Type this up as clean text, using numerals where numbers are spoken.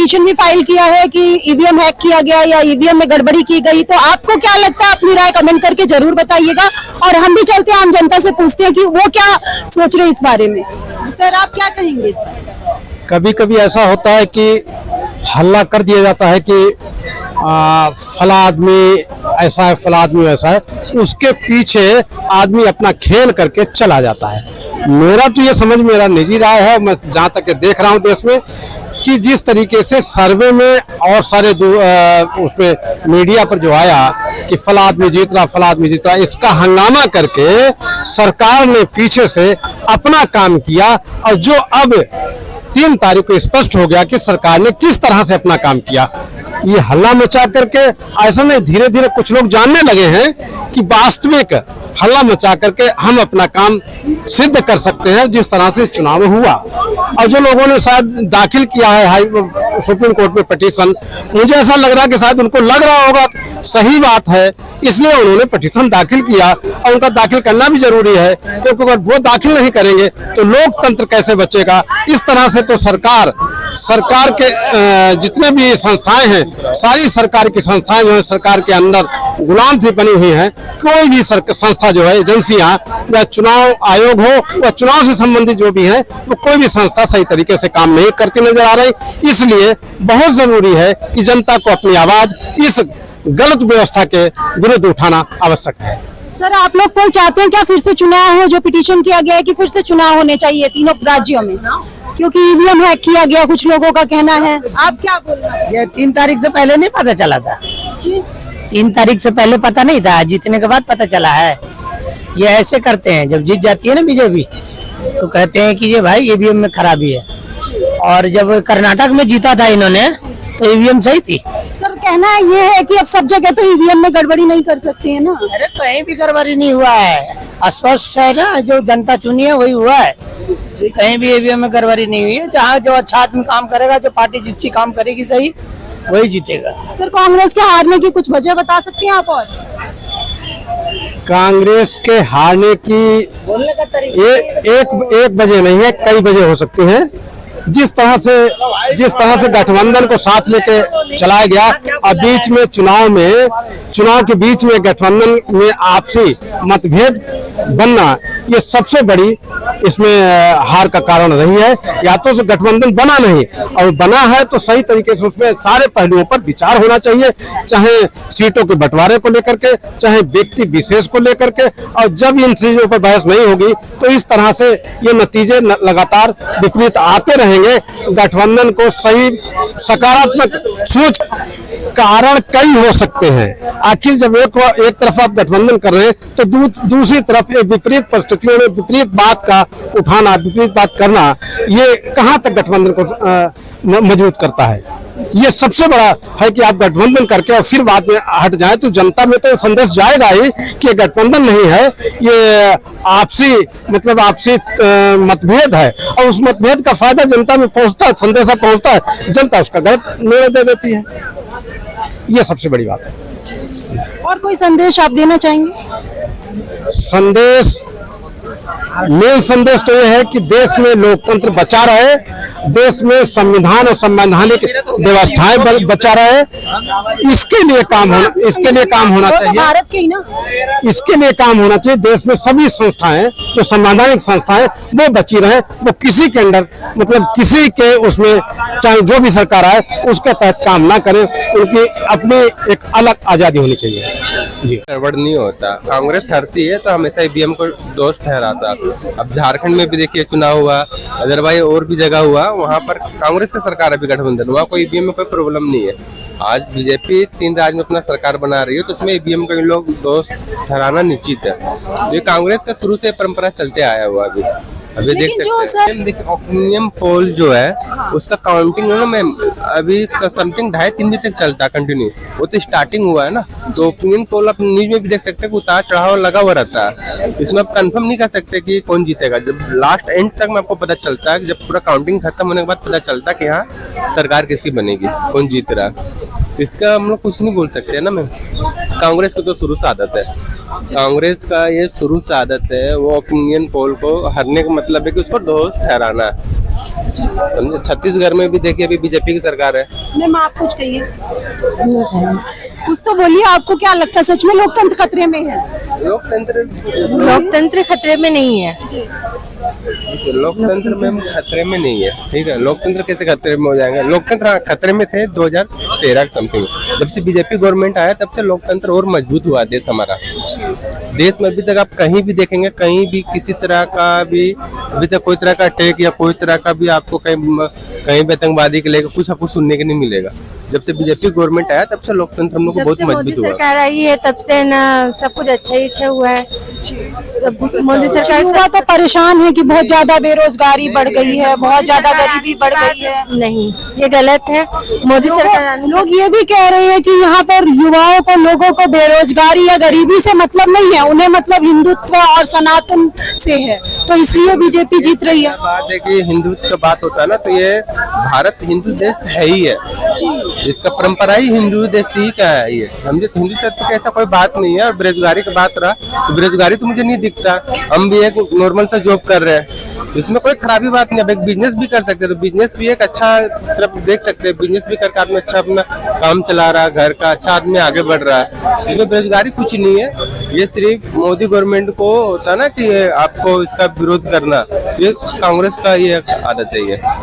Petition भी file किया है कि ईवीएम हैक किया गया या ईवीएम में गड़बड़ी की गई, तो आपको क्या लगता है? अपनी राय कमेंट करके जरूर बताइएगा। और हम भी चलते हैं आम जनता से पूछते हैं कि वो क्या सोच रहे हैं इस बारे में। सर, आप क्या कहेंगे इस पर? कभी कभी ऐसा होता है कि हल्ला कर दिया जाता है कि फला आदमी ऐसा है, फला आदमी ऐसा है, उसके पीछे आदमी अपना खेल करके चला जाता है। मेरा तो ये समझ, मेरा निजी राय है, मैं जहाँ तक देख रहा हूँ देश में, कि जिस तरीके से सर्वे में और सारे उसमें मीडिया पर जो आया कि फला आदमी जीत रहा, फला आदमी जीत रहा, इसका हंगामा करके सरकार ने पीछे से अपना काम किया। और जो अब 3 तारीख को स्पष्ट हो गया कि सरकार ने किस तरह से अपना काम किया। ये हल्ला मचा करके ऐसा नहीं, धीरे धीरे कुछ लोग जानने लगे हैं कि वास्तविक हल्ला मचा करके हम अपना काम सिद्ध कर सकते हैं, जिस तरह से चुनाव हुआ। और जो लोगों ने शायद दाखिल किया है सुप्रीम कोर्ट में पिटीशन, मुझे ऐसा लग रहा है कि शायद उनको लग रहा होगा सही बात है, इसलिए उन्होंने पिटीशन दाखिल किया। और उनका दाखिल करना भी जरूरी है, क्योंकि अगर वो दाखिल नहीं करेंगे तो लोकतंत्र कैसे बचेगा। इस तरह से तो सरकार के जितने भी संस्थाएं हैं, सारी सरकार की संस्थाएं जो है सरकार के अंदर गुलाम सी बनी हुई हैं। कोई भी संस्था जो है, एजेंसियां या चुनाव आयोग हो या चुनाव से संबंधित जो भी है, वो कोई भी संस्था सही तरीके से काम नहीं करती नजर आ रही। इसलिए बहुत जरूरी है कि जनता को अपनी आवाज इस गलत व्यवस्था के विरुद्ध उठाना आवश्यक है। सर, आप लोग कोई चाहते हैं क्या फिर से चुनाव हो? जो पिटीशन किया गया है कि फिर से चुनाव होने चाहिए तीनों राज्यों में, क्योंकि ईवीएम हैक किया गया, कुछ लोगों का कहना है। आप क्या बोल रहे हैं? ये 3 तारीख से पहले नहीं पता चला था जी? 3 तारीख से पहले पता नहीं था, जीतने के बाद पता चला है। ये ऐसे करते हैं, जब जीत जाती है ना बीजेपी तो कहते हैं कि ये भाई ईवीएम में खराबी है। और जब कर्नाटक में जीता था इन्होंने तो ईवीएम सही थी। सर, कहना ये है कि अब सब जगह तो ईवीएम में गड़बड़ी नहीं कर सकते हैं ना? अरे कहीं भी गड़बड़ी नहीं हुआ है, स्पष्ट है ना, जो जनता चुनी है वही हुआ है। कहीं भी ईवीएम में गड़बड़ी नहीं हुई है। जहाँ जो अच्छा आदमी काम करेगा, जो पार्टी जिसकी काम करेगी सही, वही जीतेगा। सर, कांग्रेस के हारने की कुछ वजह बता सकते हैं आप? और कांग्रेस के हारने की बोलने का तरीका एक वजह नहीं है, कई वजह हो सकती हैं। जिस तरह से गठबंधन को साथ लेके चलाया गया और बीच में चुनाव के बीच में गठबंधन में आपसी मतभेद बनना, ये सबसे बड़ी इसमें हार का कारण रही है। या तो गठबंधन बना नहीं, और बना है तो सही तरीके से उसमें सारे पहलुओं पर विचार होना चाहिए, चाहे सीटों के बंटवारे को लेकर के, चाहे व्यक्ति विशेष को लेकर के। और जब इन चीजों पर बहस नहीं होगी तो इस तरह से ये नतीजे लगातार विपरीत आते रहेंगे। गठबंधन को सही सकारात्मक सोच कारण कई हो सकते हैं। आखिर जब एक तरफ आप गठबंधन कर रहे हैं तो दूसरी तरफ विपरीत परिस्थितियों में विपरीत बात का उठाना, विपरीत बात करना, ये कहाँ तक गठबंधन को मजबूत करता है। ये सबसे बड़ा है कि आप गठबंधन करके और फिर बाद में हट जाए तो जनता में तो संदेश जाएगा ही कि गठबंधन नहीं है, ये आपसी मतभेद है। और उस मतभेद का फायदा जनता में पहुंचता है, संदेशा पहुंचता है, जनता उसका गलत निर्णय दे देती है। ये सबसे बड़ी बात है। और कोई संदेश आप देना चाहेंगे? मेन संदेश तो यह है कि देश में लोकतंत्र बचा रहे, देश में संविधान और संवैधानिक व्यवस्थाएं बचा रहे। इसके लिए काम होना चाहिए। भारत के ही ना, इसके लिए काम होना चाहिए। देश में सभी संस्थाएं, जो संवैधानिक संस्थाएं, वो बची रहे। वो किसी के अंडर, किसी के उसमें, चाहे जो भी सरकार आए उसके तहत काम ना करें। उनकी अपनी एक अलग आजादी होनी चाहिए। जी, गड़बड़ नहीं होता। कांग्रेस हारती है तो हमेशा ईवीएम को दोष ठहराता। अब झारखंड में भी देखिए चुनाव हुआ, अदरवाइज और भी जगह हुआ, वहाँ पर कांग्रेस का सरकार अभी गठबंधन हुआ, कोई ईवीएम में कोई प्रॉब्लम नहीं है। आज बीजेपी 3 राज्य में अपना सरकार बना रही है तो उसमें ईवीएम का लोग दोष ठहराना निश्चित है। ये कांग्रेस का शुरू से परंपरा चलते आया हुआ। अभी देख सकते हैं ओपिनियन पोल जो है उसका काउंटिंग है ना मैम, अभी समथिंग 2.5-3 बजे तक चलता है कंटिन्यू। वो तो स्टार्टिंग हुआ है ना, तो ओपिनियन पोल आप न्यूज में भी देख सकते हैं कि उतार चढ़ाव लगा हुआ रहता है। इसमें आप कंफर्म नहीं कर सकते कि कौन जीतेगा। जब लास्ट एंड तक में आपको पता चलता है, जब पूरा काउंटिंग खत्म होने के बाद पता चलता है कि हाँ सरकार किसकी बनेगी, कौन जीत रहा है। इसका हम लोग कुछ नहीं बोल सकते है ना मैम। कांग्रेस की तो शुरू से आदत है, कांग्रेस का ये शुरू से आदत है, वो ओपिनियन पोल को हरने का मतलब है कि उसको दोष ठहराना है। समझे, छत्तीसगढ़ में भी देखिए अभी बीजेपी की सरकार है। मैम आप कुछ कहिए, कुछ तो बोलिए, आपको क्या लगता है सच में लोकतंत्र खतरे में है? लोकतंत्र खतरे में नहीं है। लोकतंत्र में खतरे में नहीं है, ठीक है। लोकतंत्र कैसे खतरे में हो जाएंगे? लोकतंत्र खतरे में थे 2013 के समथिंग, जब से बीजेपी गवर्नमेंट आया तब से लोकतंत्र और मजबूत हुआ देश हमारा। देश में अभी तक आप कहीं भी देखेंगे, कहीं भी किसी तरह का भी अभी तक कोई तरह का अटैक या कोई तरह का भी आपको कहीं भी आतंकवादी के लेकर कुछ आपको सुनने के नहीं मिलेगा। जब से बीजेपी गवर्नमेंट आया तब से लोकतंत्र हम लोग को जब बहुत से मोदी मजबूत हुआ। सरकार आई है तब से ना सब कुछ अच्छा ही अच्छा हुआ है। सब मोदी सरकार युवा तो परेशान है कि बहुत ज्यादा बेरोजगारी बढ़ गई है, बहुत ज्यादा गरीबी बढ़ गई है। नहीं, ये गलत है। मोदी सरकार आने से- लोग ये भी कह रहे हैं कि यहाँ पर युवाओं को, लोगों को बेरोजगारी या गरीबी से मतलब नहीं है, उन्हें मतलब हिंदुत्व और सनातन से है, तो इसलिए बीजेपी जीत रही है। बात है कि हिंदुत्व का बात होता है ना, तो ये भारत हिंदू देश है ही है, इसका परंपरा ही हिंदू देश ही का है ये, समझे। तो हिंदू तत्व की ऐसा कोई बात नहीं है। और बेरोजगारी की बात रहा तो बेरोजगारी तो मुझे नहीं दिखता, हम भी एक नॉर्मल सा जॉब कर रहे हैं, इसमें कोई खराबी बात नहीं है। एक बिजनेस भी कर सकते हैं, तो बिजनेस भी एक अच्छा तरफ देख सकते हैं, बिजनेस भी करके आदमी अच्छा अपना काम चला रहा है, घर का अच्छा आदमी आगे बढ़ रहा है, इसमें बेरोजगारी कुछ नहीं है। ये सिर्फ मोदी गवर्नमेंट को होता है ना कि आपको इसका विरोध करना, ये कांग्रेस का ये आदत है ये।